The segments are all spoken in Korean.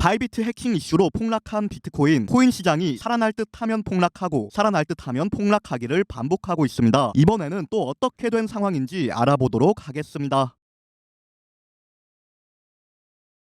바이비트 해킹 이슈로 폭락한 비트코인, 코인 시장이 살아날 듯 하면 폭락하고 살아날 듯 하면 폭락하기를 반복하고 있습니다. 이번에는 또 어떻게 된 상황인지 알아보도록 하겠습니다.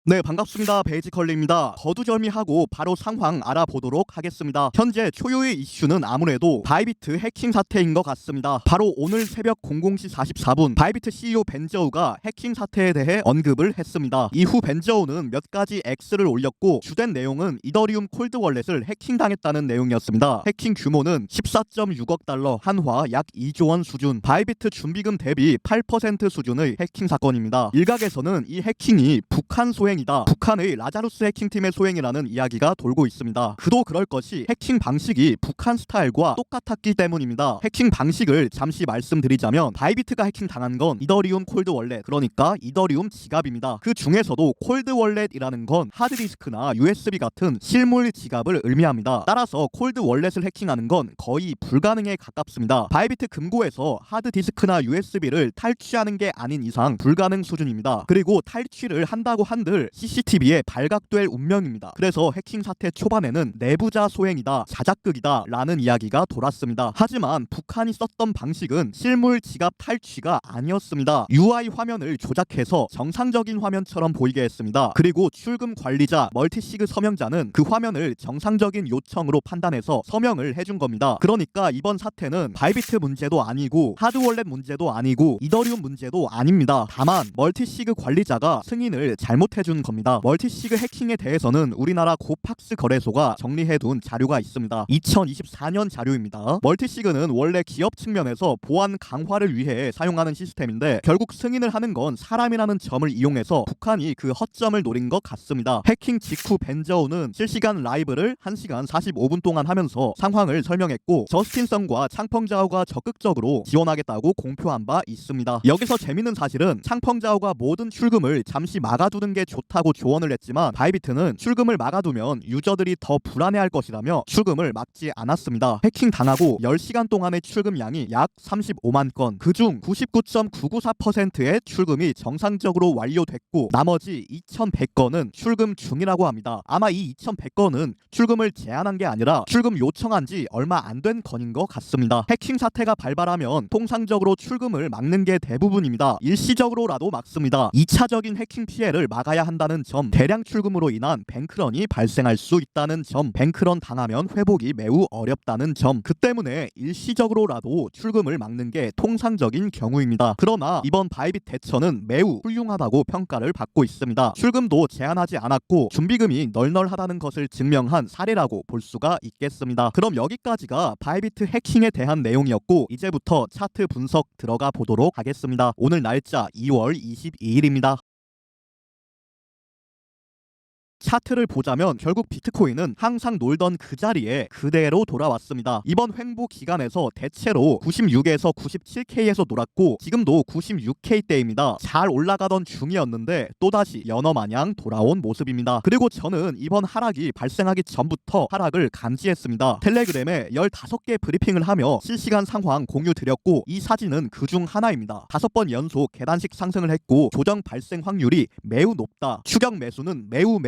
네, 반갑습니다. 베이지컬리입니다. 거두절미하고 바로 상황 알아보도록 하겠습니다. 현재 초유의 이슈는 아무래도 바이비트 해킹 사태인 것 같습니다. 바로 오늘 새벽 00시 44분 바이비트 CEO 벤저우가 해킹 사태에 대해 언급을 했습니다. 이후 벤저우는 몇 가지 X를 올렸고 주된 내용은 이더리움 콜드 월렛을 해킹당했다는 내용이었습니다. 해킹 규모는 14.6억 달러, 한화 약 2조 원 수준, 바이비트 준비금 대비 8% 수준의 해킹 사건입니다. 일각에서는 이 해킹이 북한 소행이다, 북한의 라자루스 해킹팀의 소행이라는 이야기가 돌고 있습니다. 그도 그럴 것이 해킹 방식이 북한 스타일과 똑같았기 때문입니다. 해킹 방식을 잠시 말씀드리자면 바이비트가 해킹당한 건 이더리움 콜드 월렛, 그러니까 이더리움 지갑입니다. 그 중에서도 콜드 월렛이라는 건 하드디스크나 USB 같은 실물 지갑을 의미합니다. 따라서 콜드 월렛을 해킹하는 건 거의 불가능에 가깝습니다. 바이비트 금고에서 하드디스크나 USB를 탈취하는 게 아닌 이상 불가능 수준입니다. 그리고 탈취를 한다고 한들 CCTV에 발각될 운명입니다. 그래서 해킹 사태 초반에는 내부자 소행이다, 자작극이다 라는 이야기가 돌았습니다. 하지만 북한이 썼던 방식은 실물 지갑 탈취가 아니었습니다. UI 화면을 조작해서 정상적인 화면처럼 보이게 했습니다. 그리고 출금 관리자, 멀티시그 서명자는 그 화면을 정상적인 요청으로 판단해서 서명을 해준 겁니다. 그러니까 이번 사태는 바이비트 문제도 아니고 하드월렛 문제도 아니고 이더리움 문제도 아닙니다. 다만 멀티시그 관리자가 승인을 잘못해준 겁니다. 멀티시그 해킹에 대해서는 우리나라 고팍스 거래소가 정리해둔 자료가 있습니다. 2024년 자료입니다. 멀티시그는 원래 기업 측면에서 보안 강화를 위해 사용하는 시스템인데 결국 승인을 하는 건 사람이라는 점을 이용해서 북한이 그 허점을 노린 것 같습니다. 해킹 직후 벤저우는 실시간 라이브를 1시간 45분 동안 하면서 상황을 설명했고 저스틴 성과 창펑자오가 적극적으로 지원하겠다고 공표한 바 있습니다. 여기서 재밌는 사실은 창펑자오가 모든 출금을 잠시 막아두는 게 좋다고 조언을 했지만 바이비트는 출금을 막아두면 유저들이 더 불안해할 것이라며 출금을 막지 않았습니다. 해킹 당하고 10시간 동안의 출금량이 약 35만 건, 그중 99.994%의 출금이 정상적으로 완료됐고 나머지 2100건은 출금 중이라고 합니다. 아마 이 2100건은 출금을 제한한 게 아니라 출금 요청한 지 얼마 안 된 건인 것 같습니다. 해킹 사태가 발발하면 통상적으로 출금을 막는 게 대부분입니다. 일시적으로라도 막습니다. 2차적인 해킹 피해를 막아야 한다는 점, 대량 출금으로 인한 뱅크런이 발생할 수 있다는 점, 뱅크런 당하면 회복이 매우 어렵다는 점, 그 때문에 일시적으로라도 출금을 막는 게 통상적인 경우입니다. 그러나 이번 바이빗 대처는 매우 훌륭하다고 평가를 받고 있습니다. 출금도 제한하지 않았고 준비금이 널널하다는 것을 증명한 사례라고 볼 수가 있겠습니다. 그럼 여기까지가 바이비트 해킹에 대한 내용이었고 이제부터 차트 분석 들어가 보도록 하겠습니다. 오늘 날짜 2월 22일입니다. 차트를 보자면 결국 비트코인은 항상 놀던 그 자리에 그대로 돌아왔습니다. 이번 횡보 기간에서 대체로 96에서 97K에서 놀았고 지금도 96K대입니다. 잘 올라가던 중이었는데 또다시 연어마냥 돌아온 모습입니다. 그리고 저는 이번 하락이 발생하기 전부터 하락을 감지했습니다. 텔레그램에 15개 브리핑을 하며 실시간 상황 공유 드렸고 이 사진은 그중 하나입니다. 5번 연속 계단식 상승을 했고 조정 발생 확률이 매우 높다, 추격 매수는 매우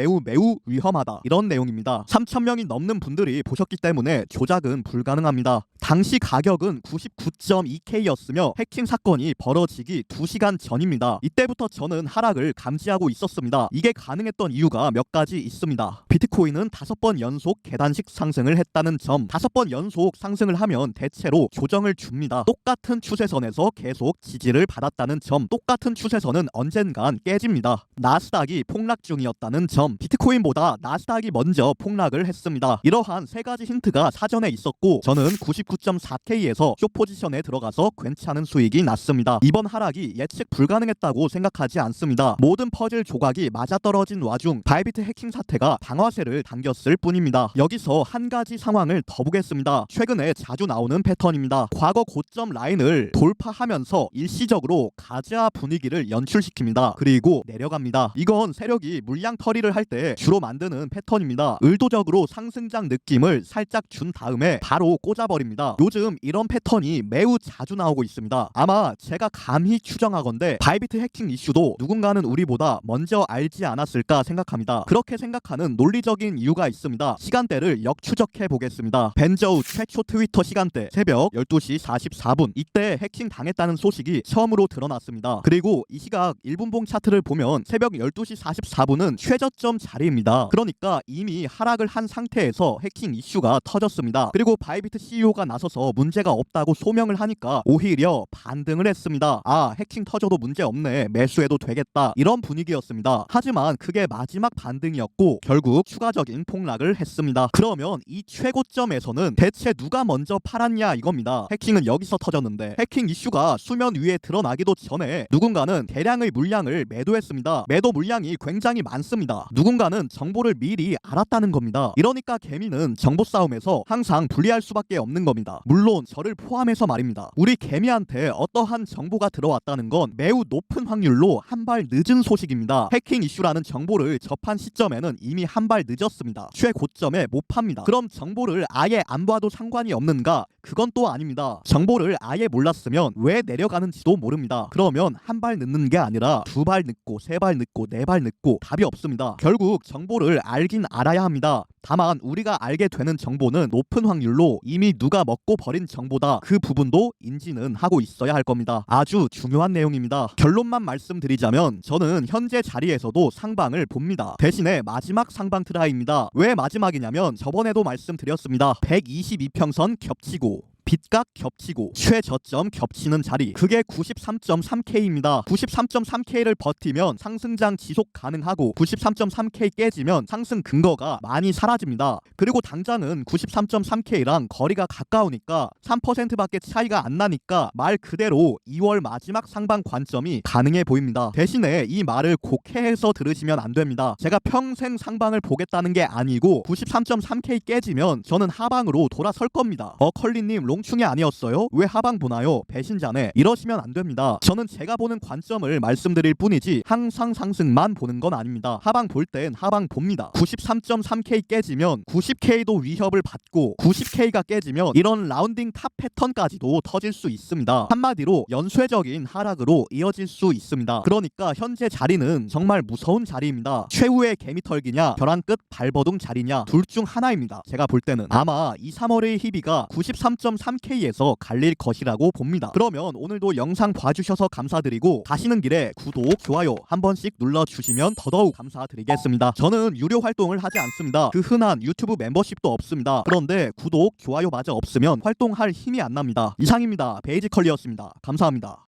위험하다, 이런 내용입니다. 3,000명이 넘는 분들이 보셨기 때문에 조작은 불가능합니다. 당시 가격은 99.2K였으며 해킹 사건이 벌어지기 2시간 전입니다. 이때부터 저는 하락을 감지하고 있었습니다. 이게 가능했던 이유가 몇 가지 있습니다. 비트코인은 5번 연속 계단식 상승을 했다는 점, 5번 연속 상승을 하면 대체로 조정을 줍니다. 똑같은 추세선에서 계속 지지를 받았다는 점, 똑같은 추세선은 언젠간 깨집니다. 나스닥이 폭락 중이었다는 점, 비트코인보다 나스닥이 먼저 폭락을 했습니다. 이러한 세 가지 힌트가 사전에 있었고 저는 99.4K에서 숏 포지션에 들어가서 괜찮은 수익이 났습니다. 이번 하락이 예측 불가능했다고 생각하지 않습니다. 모든 퍼즐 조각이 맞아떨어진 와중 바이비트 해킹 사태가 방아쇠를 당겼을 뿐입니다. 여기서 한 가지 상황을 더 보겠습니다. 최근에 자주 나오는 패턴입니다. 과거 고점 라인을 돌파하면서 일시적으로 가자 분위기를 연출시킵니다. 그리고 내려갑니다. 이건 세력이 물량 처리를 할 때 때 주로 만드는 패턴입니다. 의도적으로 상승장 느낌을 살짝 준 다음에 바로 꽂아버립니다. 요즘 이런 패턴이 매우 자주 나오고 있습니다. 아마 제가 감히 추정하건대 바이비트 해킹 이슈도 누군가는 우리보다 먼저 알지 않았을까 생각합니다. 그렇게 생각하는 논리적인 이유가 있습니다. 시간대를 역추적해 보겠습니다. 벤저우 최초 트위터 시간대 새벽 12시 44분, 이때 해킹 당했다는 소식이 처음으로 드러났습니다. 그리고 이 시각 1분봉 차트를 보면 새벽 12시 44분은 최저점 자리입니다. 그러니까 이미 하락을 한 상태에서 해킹 이슈가 터졌습니다. 그리고 바이비트 CEO가 나서서 문제가 없다고 소명을 하니까 오히려 반등을 했습니다. 아, 해킹 터져도 문제 없네, 매수해도 되겠다, 이런 분위기였습니다. 하지만 그게 마지막 반등이었고 결국 추가적인 폭락을 했습니다. 그러면 이 최고점에서는 대체 누가 먼저 팔았냐 이겁니다. 해킹은 여기서 터졌는데 해킹 이슈가 수면 위에 드러나기도 전에 누군가는 대량의 물량을 매도했습니다. 매도 물량이 굉장히 많습니다. 누군가는 정보를 미리 알았다는 겁니다. 이러니까 개미는 정보 싸움에서 항상 불리할 수밖에 없는 겁니다. 물론 저를 포함해서 말입니다. 우리 개미한테 어떠한 정보가 들어왔다는 건 매우 높은 확률로 한 발 늦은 소식입니다. 해킹 이슈라는 정보를 접한 시점에는 이미 한 발 늦었습니다. 최고점에 못 팝니다. 그럼 정보를 아예 안 봐도 상관이 없는가? 그건 또 아닙니다. 정보를 아예 몰랐으면 왜 내려가는지도 모릅니다. 그러면 한 발 늦는 게 아니라 두 발 늦고 세 발 늦고 네 발 늦고 답이 없습니다. 결국 정보를 알긴 알아야 합니다. 다만 우리가 알게 되는 정보는 높은 확률로 이미 누가 먹고 버린 정보다, 그 부분도 인지는 하고 있어야 할 겁니다. 아주 중요한 내용입니다. 결론만 말씀드리자면 저는 현재 자리에서도 상방을 봅니다. 대신에 마지막 상방 트라이입니다. 왜 마지막이냐면 저번에도 말씀드렸습니다. 122평선 겹치고 빗각 겹치고 최저점 겹치는 자리, 그게 93.3K입니다. 93.3K를 버티면 상승장 지속 가능하고 93.3K 깨지면 상승 근거가 많이 사라집니다. 그리고 당장은 93.3K랑 거리가 가까우니까 3%밖에 차이가 안 나니까 말 그대로 2월 마지막 상방 관점이 가능해 보입니다. 대신에 이 말을 곡해해서 들으시면 안 됩니다. 제가 평생 상방을 보겠다는 게 아니고 93.3K 깨지면 저는 하방으로 돌아설 겁니다. 컬리님 롱충이 아니었어요? 왜 하방 보나요? 배신자네. 이러시면 안 됩니다. 저는 제가 보는 관점을 말씀드릴 뿐이지 항상 상승만 보는 건 아닙니다. 하방 볼 땐 하방 봅니다. 93.3K 깨지면 90K도 위협을 받고 90K가 깨지면 이런 라운딩 탑 패턴까지도 터질 수 있습니다. 한마디로 연쇄적인 하락으로 이어질 수 있습니다. 그러니까 현재 자리는 정말 무서운 자리입니다. 최후의 개미털기냐 벼랑 끝 발버둥 자리냐, 둘 중 하나입니다. 제가 볼 때는 아마 2, 3월의 희비가 93.3K에서 갈릴 것이라고 봅니다. 그러면 오늘도 영상 봐주셔서 감사드리고 가시는 길에 구독, 좋아요 한 번씩 눌러주시면 더더욱 감사드리겠습니다. 저는 유료 활동을 하지 않습니다. 그 흔한 유튜브 멤버십도 없습니다. 그런데 구독, 좋아요마저 없으면 활동할 힘이 안 납니다. 이상입니다. 베이지컬리였습니다. 감사합니다.